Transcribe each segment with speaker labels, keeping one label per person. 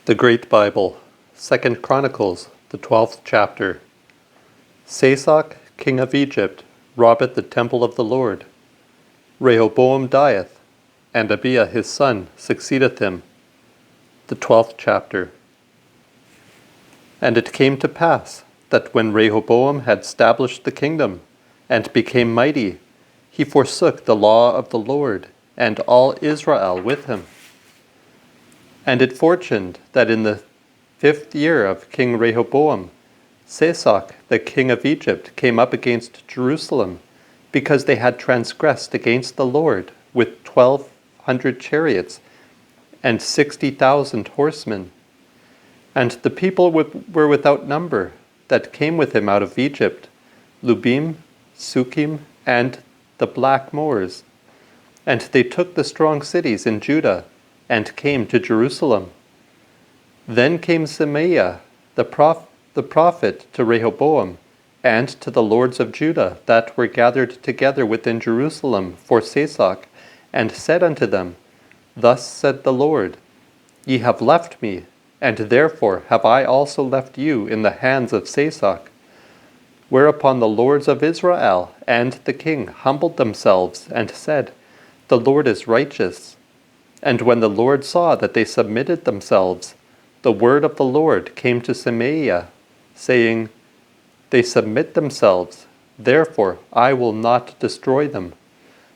Speaker 1: The Great Bible, 2 Chronicles, the 12th chapter. Sasoc, king of Egypt, robbeth the temple of the Lord. Rehoboam dieth, and Abiah his son succeedeth him. The 12th chapter. And it came to pass, that when Rehoboam had established the kingdom, and became mighty, he forsook the law of the Lord, and all Israel with him. And it fortuned that in the 5th year of King Rehoboam, Sasoc, the king of Egypt, came up against Jerusalem, because they had transgressed against the Lord with 1,200 chariots and 60,000 horsemen. And the people were without number that came with him out of Egypt, Lubim, Sukkim, and the black Moors. And they took the strong cities in Judah, and came to Jerusalem. Then came Semaiah, the prophet, to Rehoboam, and to the lords of Judah that were gathered together within Jerusalem for Sasoc, and said unto them, Thus said the Lord, Ye have left me, and therefore have I also left you in the hands of Sasoc. Whereupon the lords of Israel and the king humbled themselves, and said, The Lord is righteous. And when the Lord saw that they submitted themselves, the word of the Lord came to Semaiah, saying, They submit themselves, therefore I will not destroy them,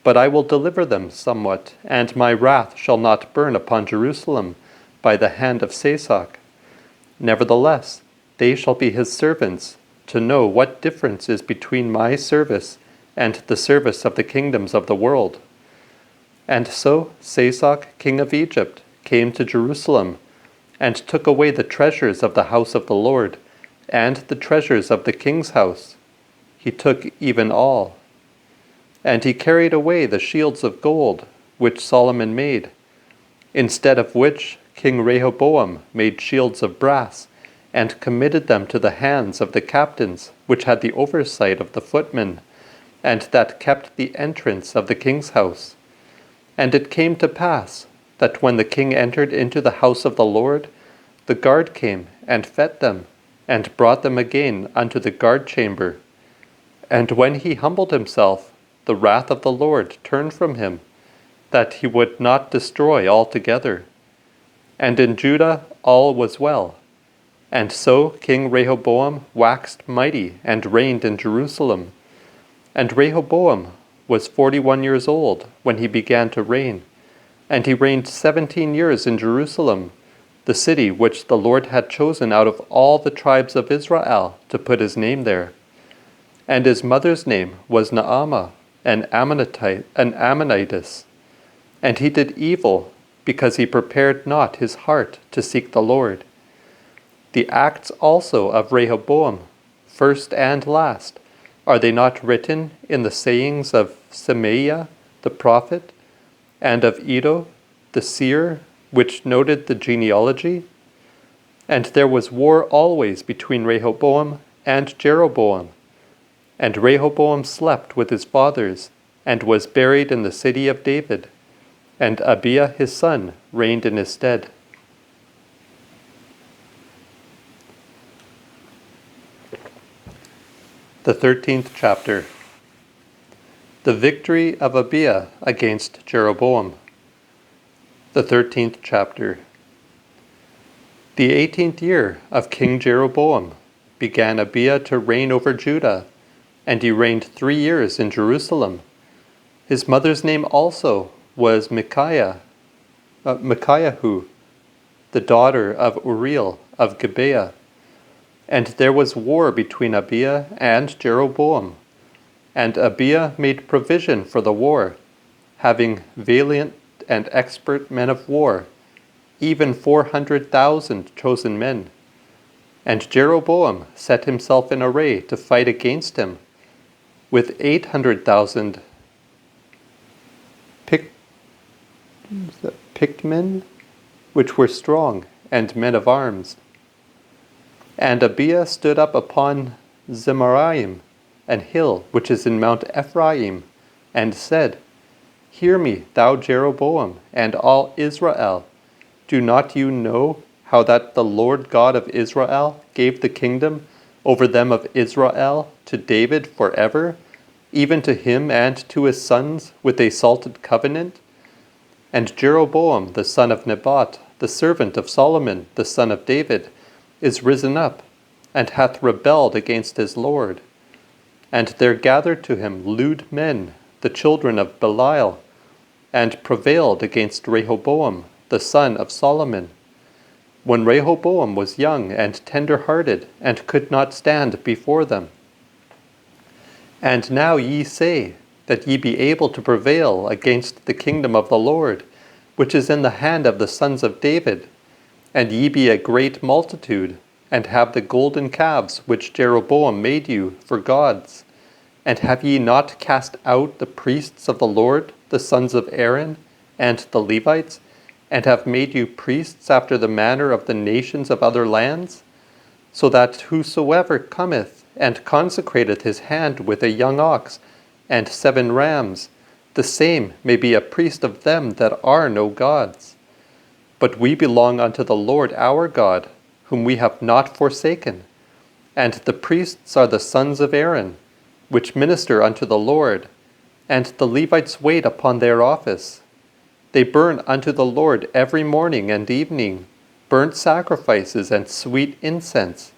Speaker 1: but I will deliver them somewhat, and my wrath shall not burn upon Jerusalem by the hand of Sasoc. Nevertheless, they shall be his servants, to know what difference is between my service and the service of the kingdoms of the world. And so Sasoc, king of Egypt, came to Jerusalem, and took away the treasures of the house of the Lord, and the treasures of the king's house. He took even all. And he carried away the shields of gold, which Solomon made, instead of which King Rehoboam made shields of brass, and committed them to the hands of the captains, which had the oversight of the footmen, and that kept the entrance of the king's house. And it came to pass, that when the king entered into the house of the Lord, the guard came and fed them, and brought them again unto the guard chamber. And when he humbled himself, the wrath of the Lord turned from him, that he would not destroy altogether. And in Judah all was well. And so King Rehoboam waxed mighty, and reigned in Jerusalem. And Rehoboam was 41 years old when he began to reign, and he reigned 17 years in Jerusalem, the city which the Lord had chosen out of all the tribes of Israel to put his name there. And his mother's name was Naamah, an Ammonitess. And he did evil, because he prepared not his heart to seek the Lord. The acts also of Rehoboam, first and last, are they not written in the sayings of Semaiah the prophet, and of Iddo the seer, which noted the genealogy? And there was war always between Rehoboam and Jeroboam. And Rehoboam slept with his fathers, and was buried in the city of David, and Abiah his son reigned in his stead. The 13th chapter. The victory of Abiah against Jeroboam. The 13th chapter. The 18th year of King Jeroboam began Abiah to reign over Judah, and he reigned 3 years in Jerusalem. His mother's name also was Micaiah, the daughter of Uriel of Gibeah. And there was war between Abiah and Jeroboam. And Abiah made provision for the war, having valiant and expert men of war, even 400,000 chosen men. And Jeroboam set himself in array to fight against him, with 800,000 picked men, which were strong, and men of arms. And Abiah stood up upon Zemaraim, an hill which is in Mount Ephraim, and said, Hear me, thou Jeroboam, and all Israel. Do not you know how that the Lord God of Israel gave the kingdom over them of Israel to David forever, even to him and to his sons with a salted covenant? And Jeroboam the son of Nebat, the servant of Solomon the son of David, is risen up, and hath rebelled against his Lord. And there gathered to him lewd men, the children of Belial, and prevailed against Rehoboam the son of Solomon, when Rehoboam was young and tender-hearted, and could not stand before them. And now ye say, that ye be able to prevail against the kingdom of the Lord, which is in the hand of the sons of David, and ye be a great multitude, and have the golden calves which Jeroboam made you for gods. And have ye not cast out the priests of the Lord, the sons of Aaron, and the Levites, and have made you priests after the manner of the nations of other lands? So that whosoever cometh and consecrateth his hand with a young ox and 7 rams, the same may be a priest of them that are no gods. But we belong unto the Lord our God, whom we have not forsaken. And the priests are the sons of Aaron, which minister unto the Lord, and the Levites wait upon their office. They burn unto the Lord every morning and evening burnt sacrifices and sweet incense.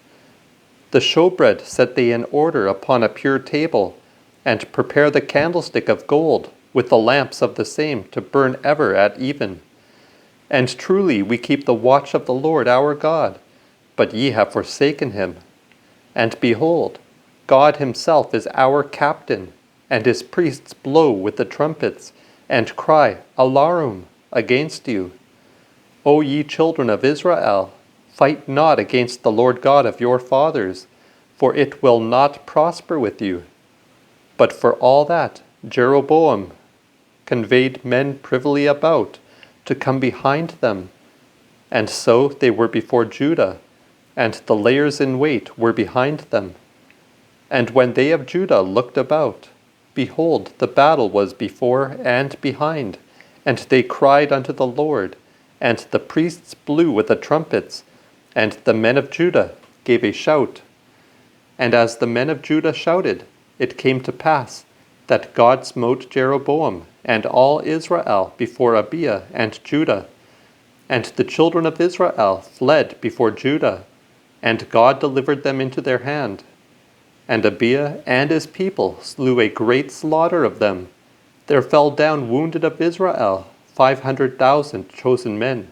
Speaker 1: The showbread set they in order upon a pure table, and prepare the candlestick of gold, with the lamps of the same to burn ever at even. And truly we keep the watch of the Lord our God, but ye have forsaken him. And behold, God himself is our captain, and his priests blow with the trumpets, and cry, Alarum, against you. O ye children of Israel, fight not against the Lord God of your fathers, for it will not prosper with you. But for all that, Jeroboam conveyed men privily about, to come behind them. And so they were before Judah, and the layers in wait were behind them. And when they of Judah looked about, behold, the battle was before and behind, and they cried unto the Lord, and the priests blew with the trumpets, and the men of Judah gave a shout. And as the men of Judah shouted, it came to pass that God smote Jeroboam and all Israel before Abiah and Judah. And the children of Israel fled before Judah, and God delivered them into their hand. And Abiah and his people slew a great slaughter of them. There fell down wounded of Israel 500,000 chosen men.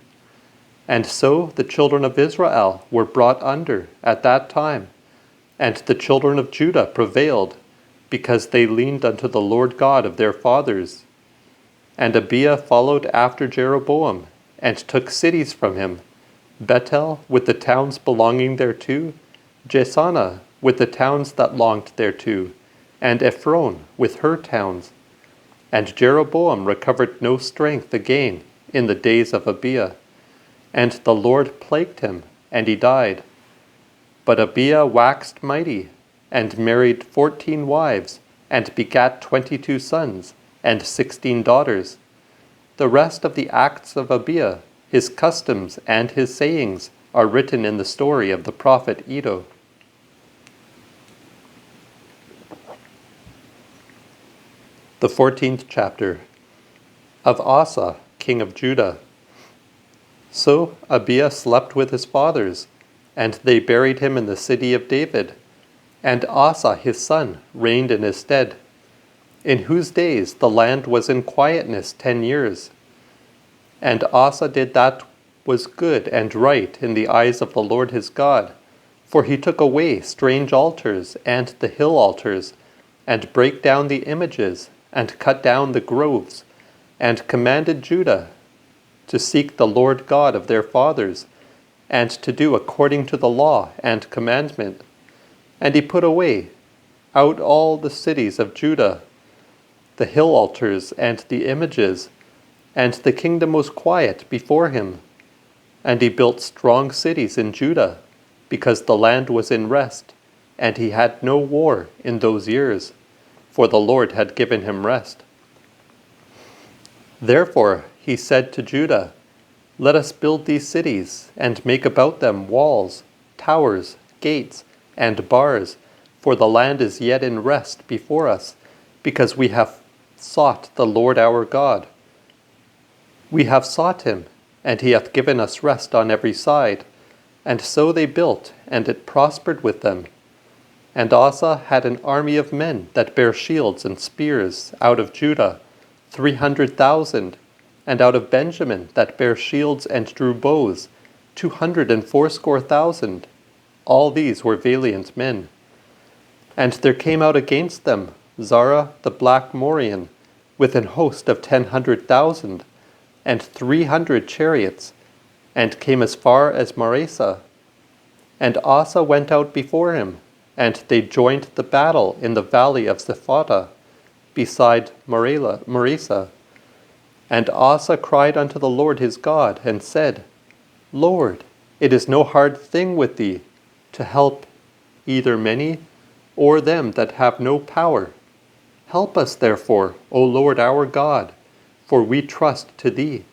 Speaker 1: And so the children of Israel were brought under at that time, and the children of Judah prevailed, because they leaned unto the Lord God of their fathers. And Abiah followed after Jeroboam, and took cities from him, Bethel with the towns belonging thereto, Jeshanah with the towns that longed thereto, and Ephron with her towns. And Jeroboam recovered no strength again in the days of Abiah. And the Lord plagued him, and he died. But Abiah waxed mighty, and married 14 wives, and begat 22 sons, and 16 daughters. The rest of the acts of Abiah, his customs and his sayings, are written in the story of the prophet Iddo. The 14th chapter of Asa, king of Judah. So Abiah slept with his fathers, and they buried him in the city of David. And Asa his son reigned in his stead, in whose days the land was in quietness 10 years. And Asa did that was good and right in the eyes of the Lord his God, for he took away strange altars and the hill altars, and brake down the images, and cut down the groves, and commanded Judah to seek the Lord God of their fathers, and to do according to the law and commandment. And he put away out all the cities of Judah, the hill altars and the images, and the kingdom was quiet before him. And he built strong cities in Judah, because the land was in rest, and he had no war in those years, for the Lord had given him rest. Therefore he said to Judah, Let us build these cities, and make about them walls, towers, gates, and bars, for the land is yet in rest before us, because we have sought the Lord our God. We have sought him, and he hath given us rest on every side. And so they built, and it prospered with them. And Asa had an army of men that bare shields and spears out of Judah, 300,000, and out of Benjamin that bare shields and drew bows, 280,000. All these were valiant men. And there came out against them Zara the Blackmorian, with an host of 100,000, and 300 chariots, and came as far as Maresa. And Asa went out before him, and they joined the battle in the valley of Zephata, beside Maresa. And Asa cried unto the Lord his God, and said, Lord, it is no hard thing with thee to help either many or them that have no power. Help us therefore, O Lord our God, for we trust to thee,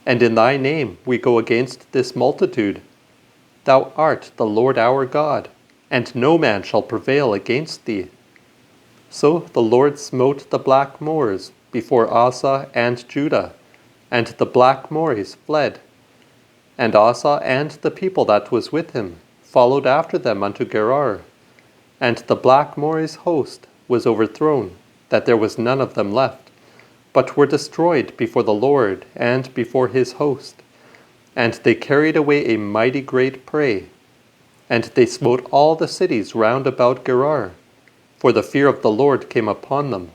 Speaker 1: and in thy name we go against this multitude. Thou art the Lord our God, and no man shall prevail against thee. So the Lord smote the Blackmoors before Asa and Judah, and the Blackmoors fled. And Asa and the people that was with him followed after them unto Gerar. And the Blackmoors' host was overthrown, that there was none of them left, but were destroyed before the Lord and before his host. And they carried away a mighty great prey. And they smote all the cities round about Gerar, for the fear of the Lord came upon them.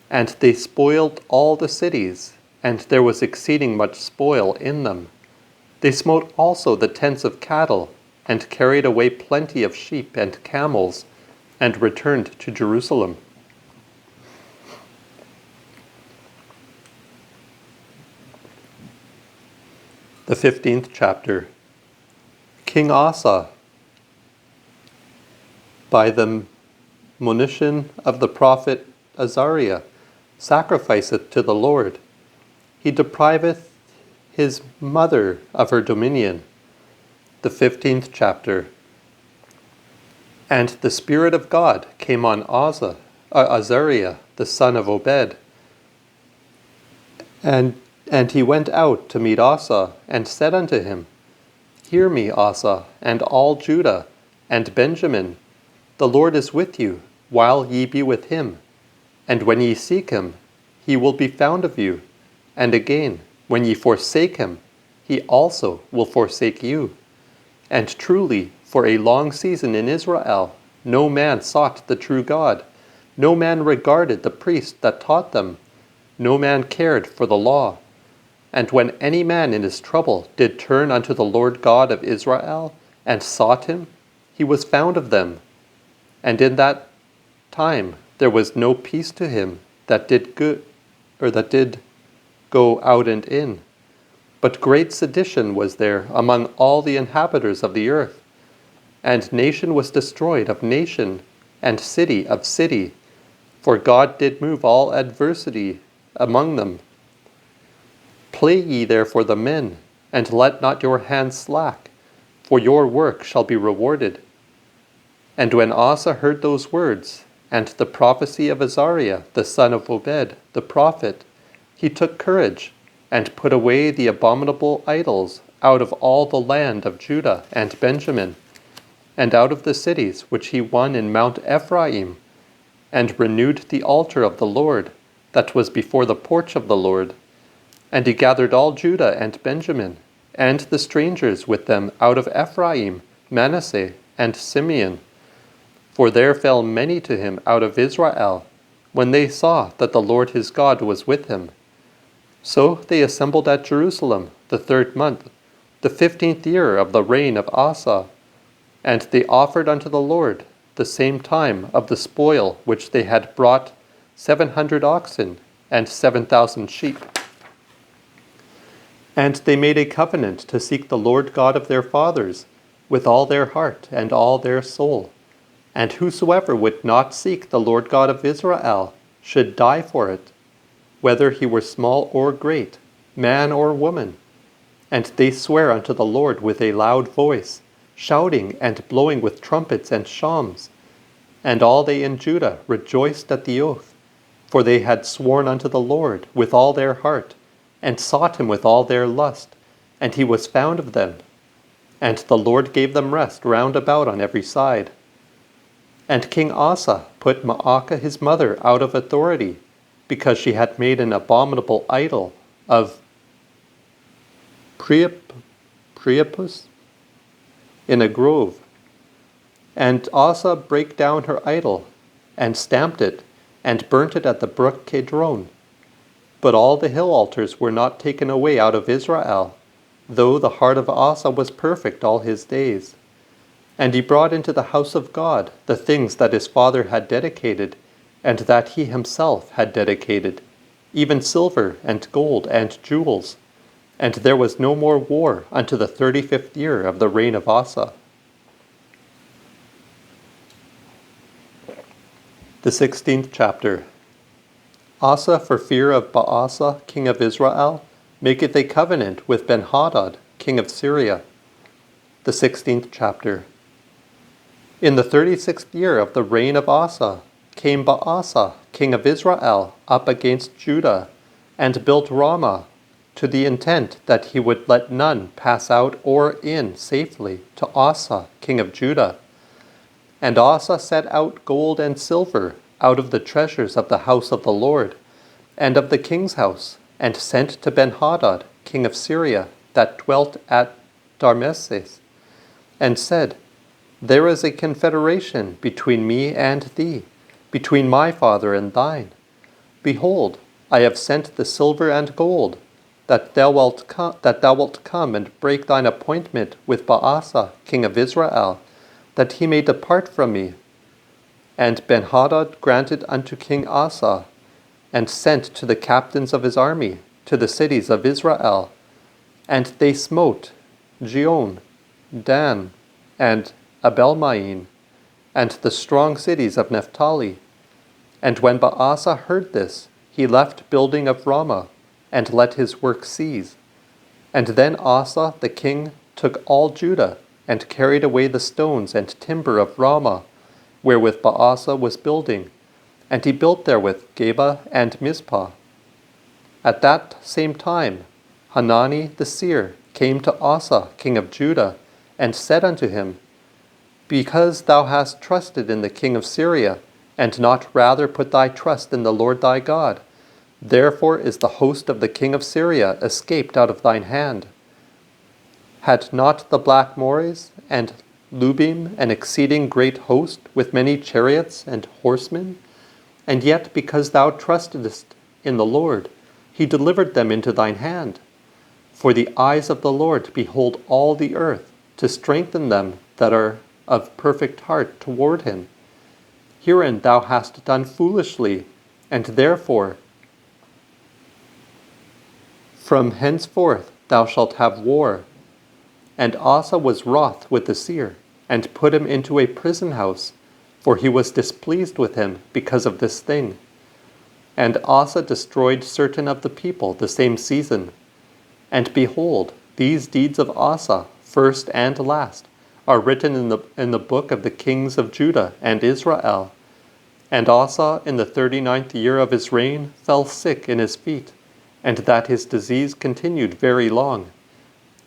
Speaker 1: And they spoiled all the cities, and there was exceeding much spoil in them. They smote also the tents of cattle, and carried away plenty of sheep and camels, and returned to Jerusalem. The 15th chapter. King Asa, by the monition of the prophet Azariah, sacrificeth to the Lord. He depriveth his mother of her dominion. The 15th chapter. And the Spirit of God came on Azariah, the son of Obed. And he went out to meet Asa, and said unto him, Hear me, Asa, and all Judah, and Benjamin. The Lord is with you, while ye be with him. And when ye seek him, he will be found of you. And again, when ye forsake him, he also will forsake you. And truly, for a long season in Israel, no man sought the true God. No man regarded the priest that taught them. No man cared for the law. And when any man in his trouble did turn unto the Lord God of Israel, and sought him, he was found of them. And in that time there was no peace to him that did go out and in. But great sedition was there among all the inhabitants of the earth. And nation was destroyed of nation, and city of city. For God did move all adversity among them. Play ye therefore the men, and let not your hands slack, for your work shall be rewarded. And when Asa heard those words, and the prophecy of Azariah the son of Obed the prophet, he took courage, and put away the abominable idols out of all the land of Judah and Benjamin, and out of the cities which he won in Mount Ephraim, and renewed the altar of the Lord, that was before the porch of the Lord. And he gathered all Judah and Benjamin, and the strangers with them out of Ephraim, Manasseh, and Simeon. For there fell many to him out of Israel, when they saw that the Lord his God was with him. So they assembled at Jerusalem the 3rd month, the 15th year of the reign of Asa. And they offered unto the Lord the same time of the spoil which they had brought 700 oxen and 7,000 sheep. And they made a covenant to seek the Lord God of their fathers with all their heart and all their soul. And whosoever would not seek the Lord God of Israel should die for it, whether he were small or great, man or woman. And they swear unto the Lord with a loud voice, shouting and blowing with trumpets and shawms. And all they in Judah rejoiced at the oath, for they had sworn unto the Lord with all their heart, and sought him with all their lust, and he was found of them. And the Lord gave them rest round about on every side. And King Asa put Maacah his mother out of authority, because she had made an abominable idol of Priapus in a grove. And Asa brake down her idol, and stamped it, and burnt it at the brook Kedron. But all the hill altars were not taken away out of Israel, though the heart of Asa was perfect all his days. And he brought into the house of God the things that his father had dedicated, and that he himself had dedicated, even silver and gold and jewels. And there was no more war unto the 35th year of the reign of Asa. The 16th chapter. Asa, for fear of Baasa, king of Israel, maketh a covenant with Ben-Hadad, king of Syria. The 16th chapter. In the 36th year of the reign of Asa, came Baasa, king of Israel, up against Judah, and built Ramah, to the intent that he would let none pass out or in safely to Asa, king of Judah. And Asa set out gold and silver out of the treasures of the house of the Lord, and of the king's house, and sent to Ben-Hadad, king of Syria, that dwelt at Damascus, and said, There is a confederation between me and thee, between my father and thine. Behold, I have sent the silver and gold, that thou wilt come and break thine appointment with Baasa, king of Israel, that he may depart from me. And Ben-Hadad granted unto King Asa, and sent to the captains of his army to the cities of Israel. And they smote Gion, Dan, and Abel-maim, and the strong cities of Naphtali. And when Baasa heard this, he left building of Ramah, and let his work cease. And then Asa the king took all Judah, and carried away the stones and timber of Ramah, wherewith Baasa was building, and he built therewith Geba and Mizpah. At that same time Hanani the seer came to Asa king of Judah, and said unto him, Because thou hast trusted in the king of Syria, and not rather put thy trust in the Lord thy God, therefore is the host of the king of Syria escaped out of thine hand. Had not the Blackmores and Lubim an exceeding great host, with many chariots and horsemen? And yet because thou trustedest in the Lord, he delivered them into thine hand. For the eyes of the Lord behold all the earth, to strengthen them that are of perfect heart toward him. Herein thou hast done foolishly, and therefore from henceforth thou shalt have war. And Asa was wroth with the seer, and put him into a prison house, for he was displeased with him because of this thing. And Asa destroyed certain of the people the same season. And behold, these deeds of Asa, first and last, are written in the book of the kings of Judah and Israel. And Asa, in the 39th year of his reign, fell sick in his feet, and that his disease continued very long.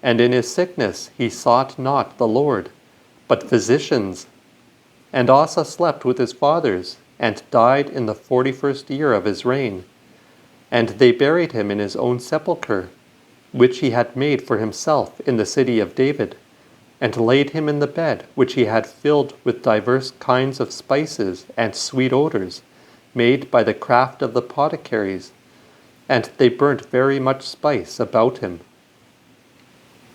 Speaker 1: And in his sickness he sought not the Lord, but physicians. And Asa slept with his fathers, and died in the 41st year of his reign. And they buried him in his own sepulchre, which he had made for himself in the city of David, and laid him in the bed which he had filled with divers kinds of spices and sweet odors, made by the craft of the apothecaries. And they burnt very much spice about him.